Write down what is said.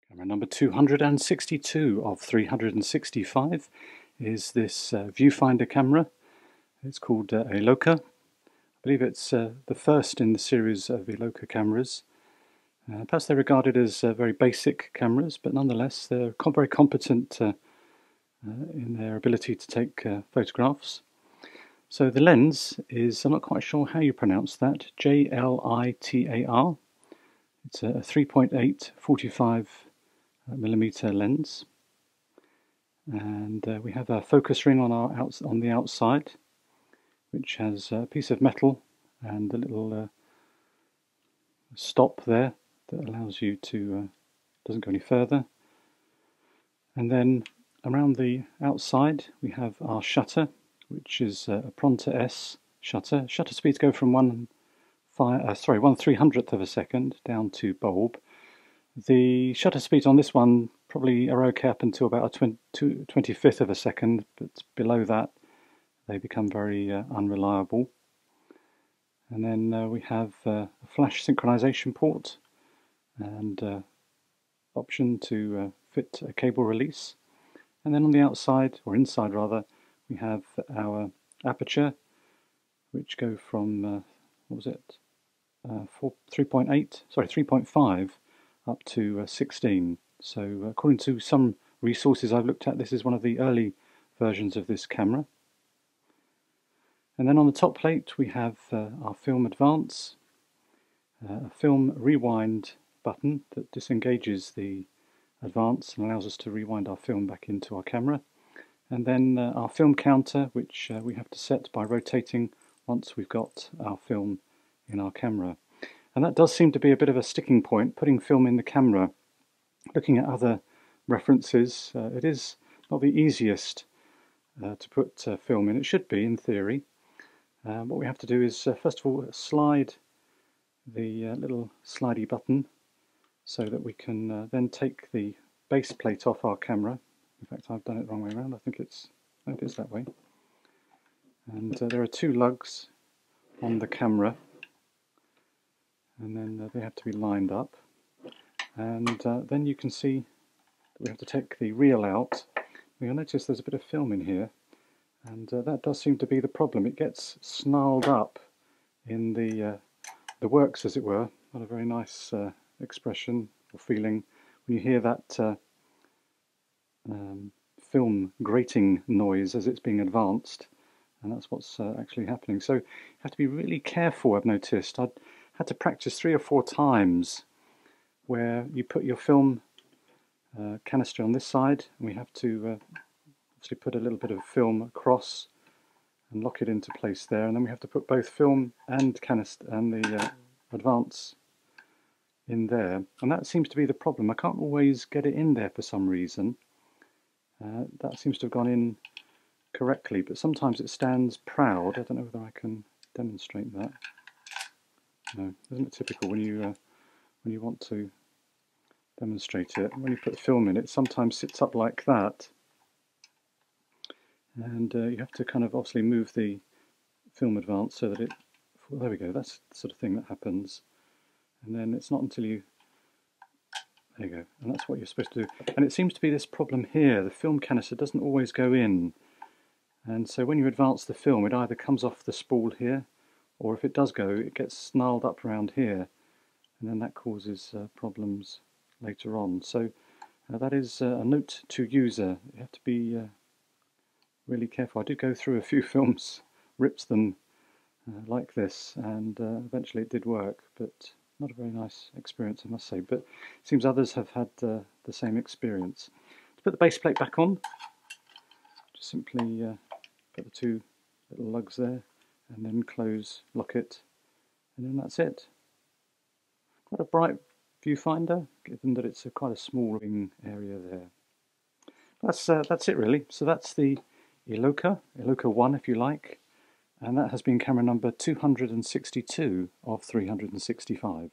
Camera number 262 of 365 is this viewfinder camera. It's called Iloca. I believe it's the first in the series of Iloca cameras. Perhaps they're regarded as very basic cameras, but nonetheless they're very competent in their ability to take photographs. So the lens is, I'm not quite sure how you pronounce that, JLITAR. It's a 3.8 45mm lens, and we have a focus ring on the outside, which has a piece of metal and a little stop there that allows you to doesn't go any further. And then around the outside we have our shutter, which is a Pronto S shutter. Shutter speeds go from 1/300th of a second down to bulb. The shutter speeds on this one probably are okay up until about a 25th of a second, but below that they become very unreliable. And then we have a flash synchronization port and option to fit a cable release. And then on the outside, or inside rather, we have our aperture, which go from what was it, 3.5 up to 16. So according to some resources I've looked at, this is one of the early versions of this camera. And then on the top plate we have our film advance, a film rewind button that disengages the advance and allows us to rewind our film back into our camera, and then our film counter, which we have to set by rotating once we've got our film in our camera. And that does seem to be a bit of a sticking point, putting film in the camera. Looking at other references, it is not the easiest to put film in. It should be, in theory. What we have to do is first of all slide the little slidey button so that we can then take the base plate off our camera. In fact, I've done it the wrong way around. I think it is that way. And there are two lugs on the camera, and then they have to be lined up. And then you can see that we have to take the reel out. You'll notice there's a bit of film in here, and that does seem to be the problem. It gets snarled up in the works, as it were. Not a very nice expression or feeling when you hear that film grating noise as it's being advanced, and that's what's actually happening. So you have to be really careful. I've noticed I had to practice 3 or 4 times where you put your film canister on this side, and we have to obviously put a little bit of film across and lock it into place there, and then we have to put both film and canister and the advance in there, and that seems to be the problem. I can't always get it in there for some reason. That seems to have gone in correctly, but sometimes it stands proud. I don't know whether I can demonstrate that. No, isn't it typical when you want to demonstrate it? When you put film in, it sometimes sits up like that, and you have to kind of obviously move the film advance so that it. There we go. That's the sort of thing that happens, and then it's not until you. There you go, and that's what you're supposed to do. And it seems to be this problem here. The film canister doesn't always go in, and so when you advance the film, it either comes off the spool here, or if it does go, it gets snarled up around here, and then that causes problems later on. So that is a note to user. You have to be really careful. I did go through a few films, ripped them like this, and eventually it did work, but not a very nice experience, I must say. But it seems others have had the same experience. To put the base plate back on, just simply put the 2 little lugs there, and then lock it, and then that's it. Quite a bright viewfinder, given that it's quite a small area there. That's it really. So that's the Iloca 1 if you like, and that has been camera number 262 of 365.